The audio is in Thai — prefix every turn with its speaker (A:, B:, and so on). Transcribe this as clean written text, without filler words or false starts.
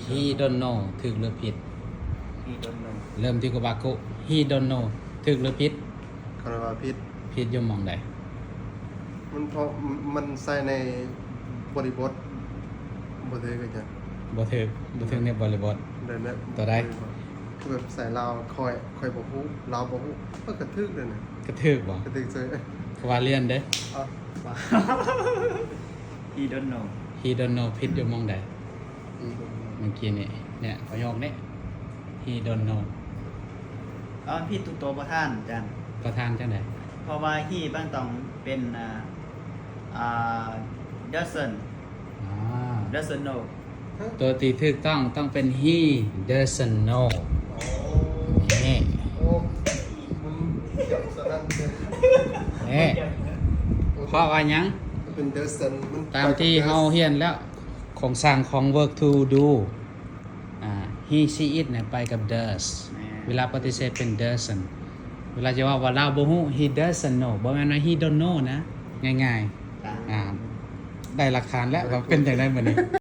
A: he don't know ถูกหรือผิด
B: he don't know
A: เริ่มที่กบากุ he don't know ถูกหรือผิด
C: คำว่าพิษ
A: ผิดอยู่หมองใด
C: มันเพราะมันใส่ในบริบทบ่ได้ก็จะ
A: บ่ถูกในบริบท
C: เดินแบบ
A: ตัวใด
C: คือแบบใส่ลาวคอยบ่ฮู้ลาวบ่ฮู้ก็กระทึกเลยนะ
A: กระถูกบ่
C: กระทึกเลย
A: คือว่าเรียนเด้อ
C: อ่ะ
B: he don't know
A: he don't know ผิดอยู่หมองใด
C: อีก
A: เมื่อกี้นี่เนี่ยประโยคนี้ he don't know
B: พี่ตุกโตประท่านจัน
A: ประธานจังได๋
B: เพราะว่า he บ้างต้องเป็นdoesn't
A: อ่า
B: doesn't know
A: ตัวที่ถูกต้องเป็น he doesn't know นี่
C: โอ้มึงเกี่ยวสนั่นเลย
A: นี่เพราะว่าหยัง
C: เป็นเดอร์สันมัน
A: ตามที่เฮาเรียนแล้วของสร้างของ work to do he she it เนี่ยไปกับ does เวลาปฏิเสธเป็น doesn't เวลาจะว่าเราบ่ฮู้ he doesn't know บ่แม่นว่า he don't know นะง่ายๆได้หลักฐานแล้วว่าเป็นจังได๋มื้อนี้